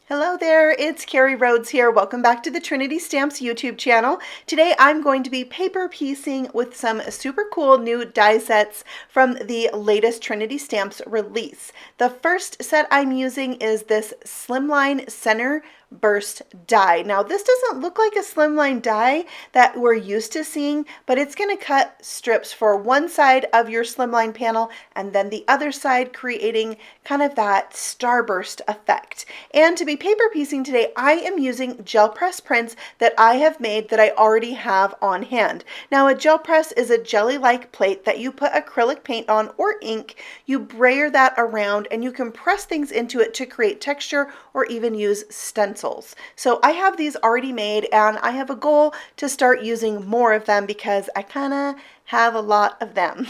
Hello there, it's Carrie Rhodes here. Welcome back to the Trinity Stamps YouTube channel. Today I'm going to be paper piecing with some super cool new die sets from the latest Trinity Stamps release. The first set I'm using is this Slimline Center Burst Die. Now this doesn't look like a slimline die that we're used to seeing, but it's going to cut strips for one side of your slimline panel and then the other side, creating kind of that starburst effect. And to be paper piecing today, I am using gel press prints that I have made that I already have on hand. Now a gel press is a jelly-like plate that you put acrylic paint on or ink, you brayer that around, and you can press things into it to create texture or even use stencils. So I have these already made and I have a goal to start using more of them because I kind of have a lot of them.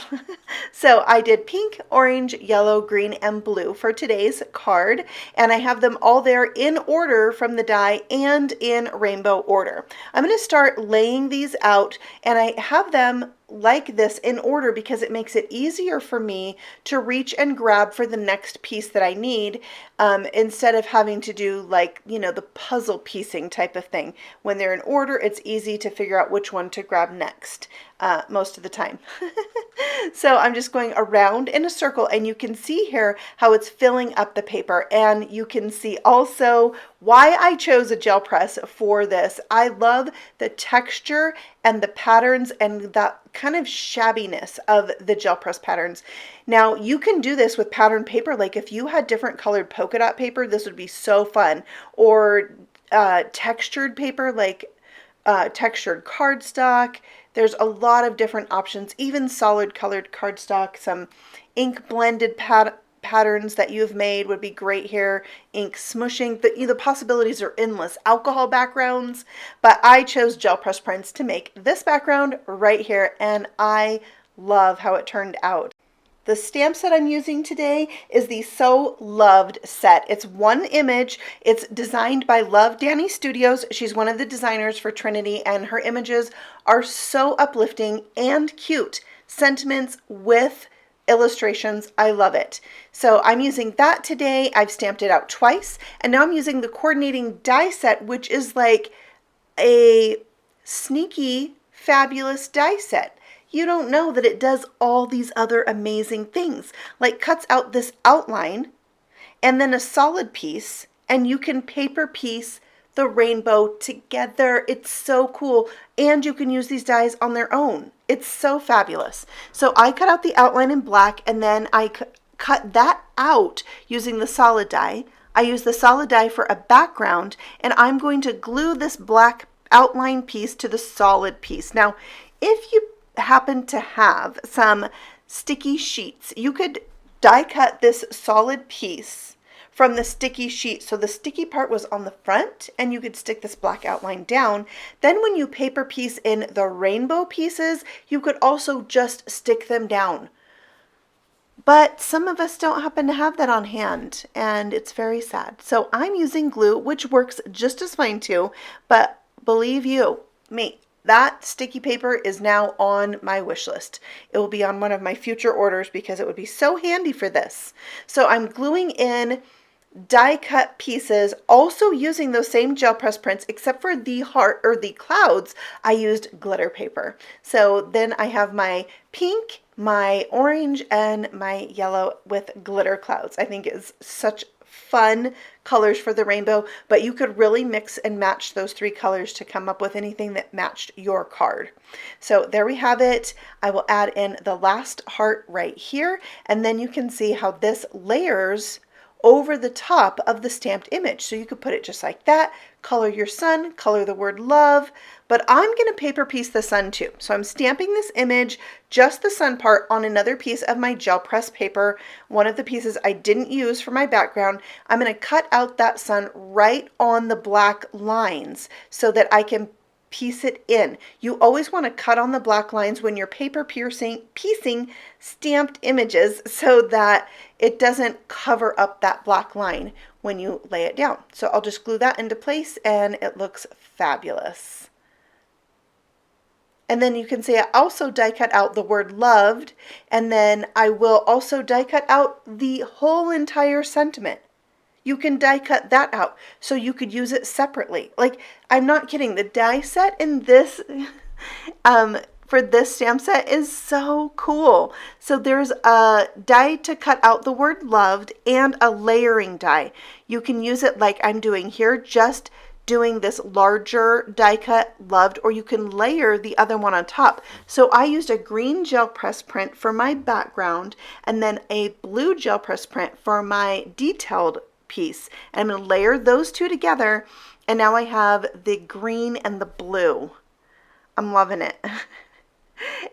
So I did pink, orange, yellow, green, and blue for today's card, and I have them all there in order from the die and in rainbow order. I'm going to start laying these out, and I have them like this in order because it makes it easier for me to reach and grab for the next piece that I need, instead of having to do like, the puzzle piecing type of thing. When they're in order, it's easy to figure out which one to grab next, most of the time. So I'm just going around in a circle, and you can see here how it's filling up the paper, and you can see also why I chose a gel press for this. I love the texture and the patterns and that kind of shabbiness of the gel press patterns. Now you can do this with pattern paper. Like if you had different colored polka dot paper, this would be so fun. Or textured paper, like textured cardstock. There's a lot of different options, even solid colored cardstock. Some ink blended patterns that you've made would be great here. Ink smushing, the possibilities are endless. Alcohol backgrounds, but I chose gel press prints to make this background right here, and I love how it turned out. The stamp set I'm using today is the So Loved set. It's one image. It's designed by Love Danny Studios. She's one of the designers for Trinity, and her images are so uplifting and cute. Sentiments with illustrations. I love it. So I'm using that today. I've stamped it out twice, and now I'm using the coordinating die set, which is like a sneaky, fabulous die set. You don't know that it does all these other amazing things, like cuts out this outline and then a solid piece, and you can paper piece the rainbow together. It's so cool, and you can use these dies on their own. It's so fabulous. So I cut out the outline in black, and then I cut that out using the solid die. I use the solid die for a background, and I'm going to glue this black outline piece to the solid piece. Now, if you happen to have some sticky sheets, you could die cut this solid piece from the sticky sheet. So the sticky part was on the front, and you could stick this black outline down. Then when you paper piece in the rainbow pieces, you could also just stick them down. But some of us don't happen to have that on hand, and it's very sad. So I'm using glue, which works just as fine too, but believe you me, that sticky paper is now on my wish list. It will be on one of my future orders because it would be so handy for this. So I'm gluing in die cut pieces, also using those same gel press prints, except for the heart or the clouds, I used glitter paper. So then I have my pink, my orange, and my yellow with glitter clouds. I think is such fun colors for the rainbow, but you could really mix and match those three colors to come up with anything that matched your card. So there we have it. I will add in the last heart right here, and then you can see how this layers over the top of the stamped image. So you could put it just like that, color your sun, color the word love, but I'm going to paper piece the sun too. So I'm stamping this image, just the sun part, on another piece of my gel press paper, one of the pieces I didn't use for my background. I'm going to cut out that sun right on the black lines so that I can piece it in. You always want to cut on the black lines when you're paper piecing stamped images so that it doesn't cover up that black line when you lay it down. So I'll just glue that into place, and it looks fabulous. And then you can see I also die cut out the word loved, and then I will also die cut out the whole entire sentiment. you can die cut that out so you could use it separately. Like, I'm not kidding. The die set in this for this stamp set is so cool. So there's a die to cut out the word loved and a layering die. You can use it like I'm doing here, just doing this larger die cut loved, or you can layer the other one on top. So I used a green gel press print for my background and then a blue gel press print for my detailed piece. And I'm going to layer those two together, and now I have the green and the blue. I'm loving it.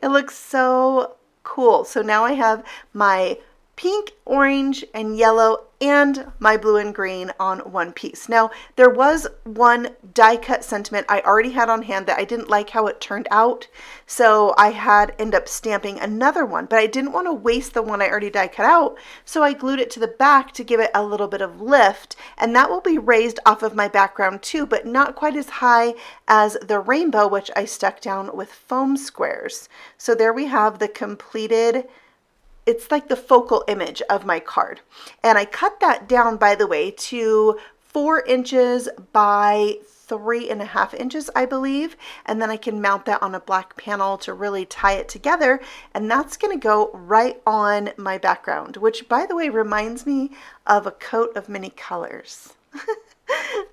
It looks so cool. So now I have my pink, orange, and yellow, and my blue and green on one piece. Now, there was one die cut sentiment I already had on hand that I didn't like how it turned out, so I had end up stamping another one, but I didn't want to waste the one I already die cut out, so I glued it to the back to give it a little bit of lift, and that will be raised off of my background too, but not quite as high as the rainbow, which I stuck down with foam squares. So there we have the completed, it's like the focal image of my card. And I cut that down, by the way, to 4 inches by 3.5 inches, I believe. And then I can mount that on a black panel to really tie it together. And that's going to go right on my background, which, by the way, reminds me of a coat of many colors.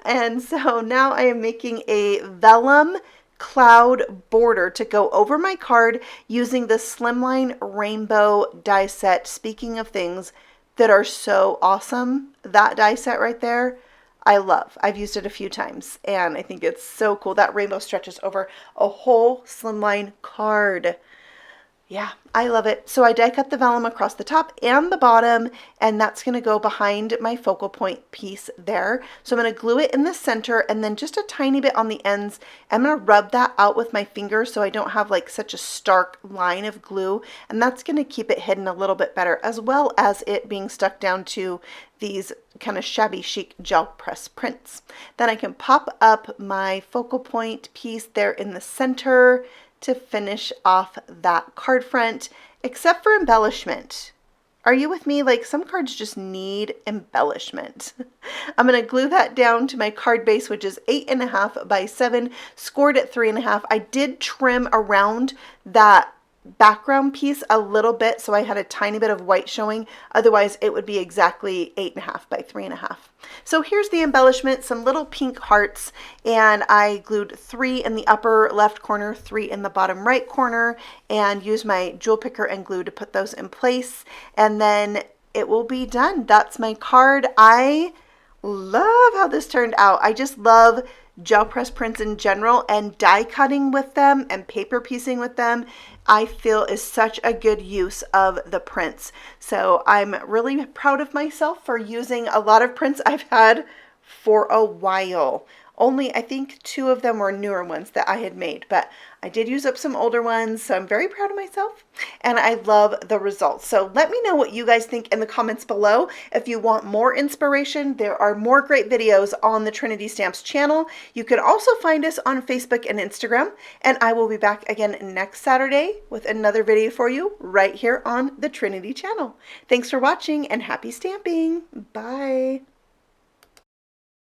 And so now I am making a vellum cloud border to go over my card using the Slimline rainbow die set. Speaking of things that are so awesome, that die set right there, I love. I've used it a few times and I think it's so cool. That rainbow stretches over a whole Slimline card. Yeah, I love it. So I die cut the vellum across the top and the bottom, and that's going to go behind my focal point piece there. So I'm going to glue it in the center and then just a tiny bit on the ends. I'm going to rub that out with my finger so I don't have like such a stark line of glue, and that's going to keep it hidden a little bit better, as well as it being stuck down to these kind of shabby chic gel press prints. Then I can pop up my focal point piece there in the center to finish off that card front, except for embellishment. Are you with me? Like, some cards just need embellishment. I'm going to glue that down to my card base, which is 8.5 by 7, scored at 3.5. I did trim around that background piece a little bit, so I had a tiny bit of white showing. Otherwise, it would be exactly 8.5 by 3.5. So here's the embellishment, some little pink hearts, and I glued 3 in the upper left corner, 3 in the bottom right corner, and used my jewel picker and glue to put those in place, and then it will be done. That's my card. I love how this turned out. I just love gel press prints in general, and die cutting with them and paper piecing with them, I feel is such a good use of the prints. So I'm really proud of myself for using a lot of prints I've had for a while. Only, I think 2 of them were newer ones that I had made, but I did use up some older ones, so I'm very proud of myself, and I love the results. So let me know what you guys think in the comments below. If you want more inspiration, there are more great videos on the Trinity Stamps channel. You can also find us on Facebook and Instagram, and I will be back again next Saturday with another video for you right here on the Trinity channel. Thanks for watching, and happy stamping. Bye.